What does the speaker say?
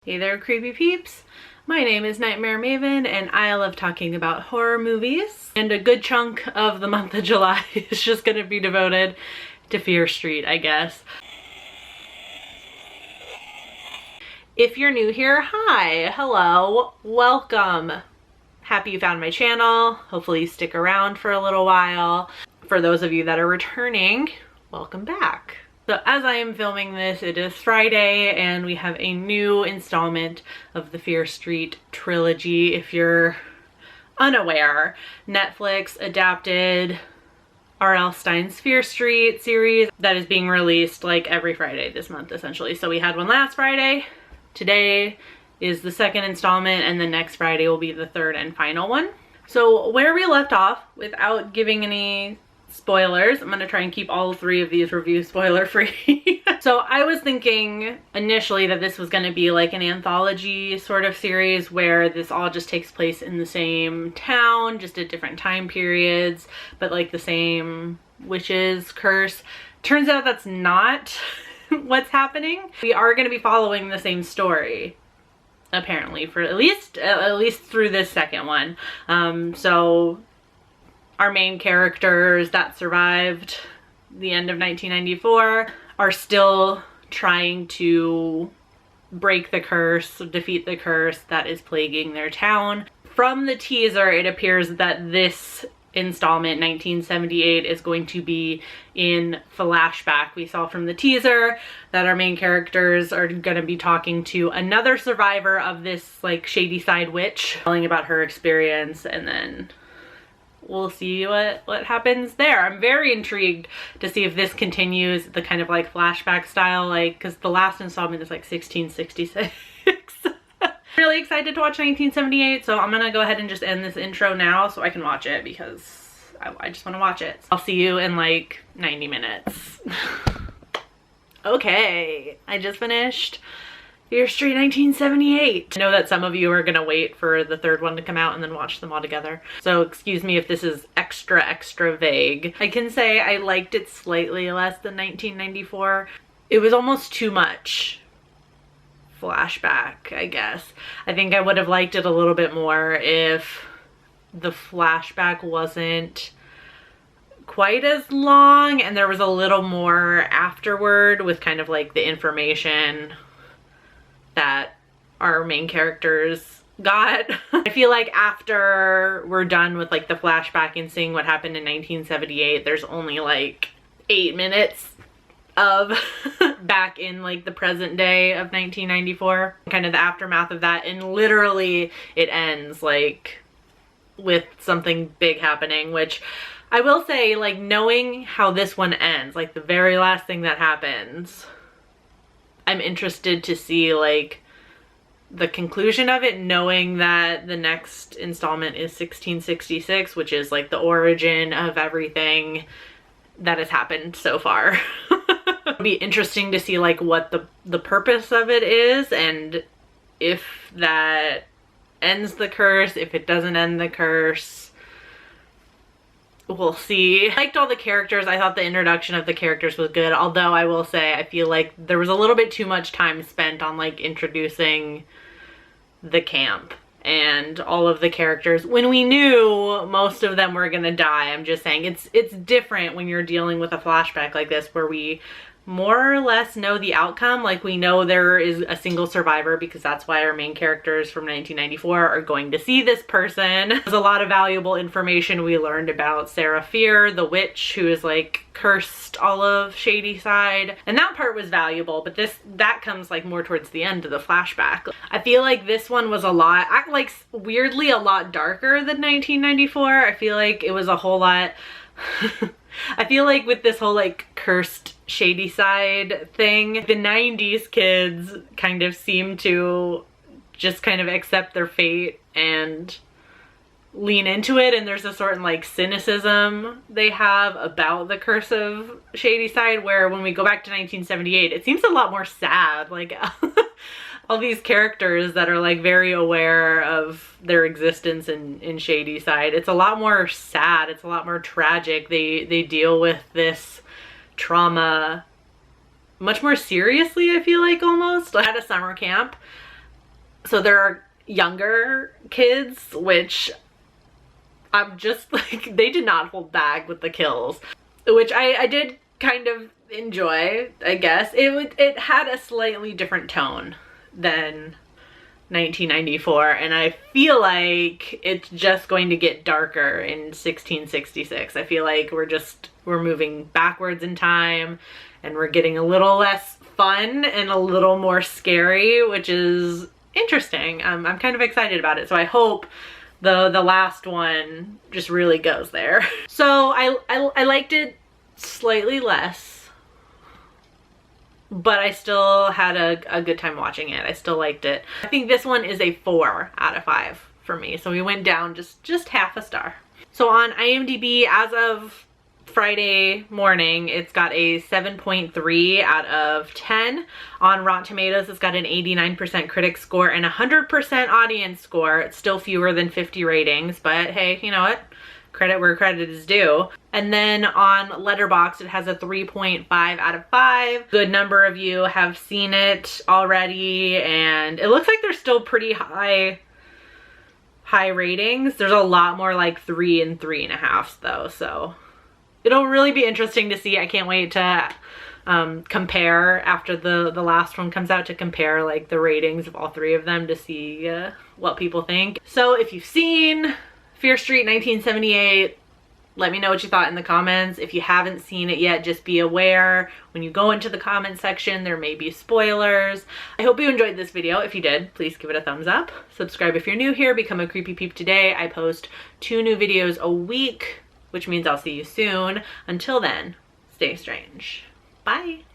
Hey there, creepy peeps. My name is Nightmare Maven, and I love talking about horror movies. And a good chunk of the month of July is just gonna be devoted to Fear Street, I guess. If you're new here, hi, hello, welcome. Happy you found my channel. Hopefully you stick around for a little while. For those of you that are returning, welcome back. So as I am filming this, it is Friday and we have a new installment of the Fear Street trilogy. If you're unaware, Netflix adapted R.L. Stine's Fear Street series that is being released like every Friday this month essentially. So we had one last Friday. Today is the second installment and the next Friday will be the third and final one. So where we left off, without giving any spoilers, I'm gonna try and keep all three of these reviews spoiler free. So I was thinking initially that this was gonna be like an anthology sort of series where this all just takes place in the same town, just at different time periods, but like the same witch's curse. Turns out that's not what's happening. We are gonna be following the same story, apparently, for at least through this second one. So our main characters that survived the end of 1994 are still trying to break the curse, defeat the curse that is plaguing their town. From the teaser, it appears that this installment, 1978, is going to be in flashback. We saw from the teaser that our main characters are going to be talking to another survivor of this like shady side witch, telling about her experience, and then we'll see what happens there. I'm very intrigued to see if this continues the kind of like flashback style, like, because the last installment is like 1666. Really excited to watch 1978, so I'm gonna go ahead and just end this intro now so I can watch it because I just want to watch it. I'll see you in like 90 minutes. Okay, I just finished Fear Street 1978. I know that some of you are gonna wait for the third one to come out and then watch them all together. So excuse me if this is extra vague. I can say I liked it slightly less than 1994. It was almost too much flashback, I guess. I think I would have liked it a little bit more if the flashback wasn't quite as long and there was a little more afterward with kind of like the information that our main characters got. I feel like after we're done with like the flashback and seeing what happened in 1978, there's only like 8 minutes of back in like the present day of 1994, kind of the aftermath of that, and literally it ends like with something big happening, which I will say, like, knowing how this one ends, like the very last thing that happens, I'm interested to see like the conclusion of it, knowing that the next installment is 1666, which is like the origin of everything that has happened so far. It'll be interesting to see like what the purpose of it is, and if that ends the curse, if it doesn't end the curse, we'll see. I liked all the characters. I thought the introduction of the characters was good, although I will say I feel like there was a little bit too much time spent on like introducing the camp and all of the characters when we knew most of them were gonna die. I'm just saying it's different when you're dealing with a flashback like this where we more or less know the outcome. Like, we know there is a single survivor because that's why our main characters from 1994 are going to see this person. There's a lot of valuable information we learned about Sarah Fear, the witch who is like cursed all of Shadyside, and that part was valuable, but that comes like more towards the end of the flashback. I feel like this one was a lot, like weirdly a lot darker than 1994. I feel like it was a whole lot I feel like with this whole like cursed Shadyside thing, the 90s kids kind of seem to just kind of accept their fate and lean into it, and there's a certain like cynicism they have about the curse of Shadyside, where when we go back to 1978 it seems a lot more sad. Like all these characters that are like very aware of their existence in Shadyside, it's a lot more sad, it's a lot more tragic. They deal with this trauma much more seriously, I feel like, almost. I had a summer camp So there are younger kids, which I'm just like, they did not hold back with the kills, which I did kind of enjoy, I guess. It had a slightly different tone than 1994, and I feel like it's just going to get darker in 1666. I feel like we're moving backwards in time, and we're getting a little less fun and a little more scary, which is interesting. I'm kind of excited about it, so I hope the last one just really goes there. So I liked it slightly less, but I still had a good time watching it. I still liked it. I think this one is a 4 out of 5 for me. So we went down just half a star. So on IMDb, as of Friday morning, it's got a 7.3 out of 10. On Rotten Tomatoes, it's got an 89% critic score and 100% audience score. It's still fewer than 50 ratings, but hey, you know what? Credit where credit is due. And then on Letterboxd, it has a 3.5 out of 5. Good number of you have seen it already, and it looks like there's still pretty high ratings. There's a lot more like 3 and 3.5 though, so it'll really be interesting to see. I can't wait to compare after the last one comes out, to compare like the ratings of all 3 of them to see what people think. So if you've seen Fear Street 1978, let me know what you thought in the comments. If you haven't seen it yet, just be aware when you go into the comment section, there may be spoilers. I hope you enjoyed this video. If you did, please give it a thumbs up. Subscribe if you're new here. Become a Creepy Peep today. I post 2 new videos a week, which means I'll see you soon. Until then, stay strange. Bye.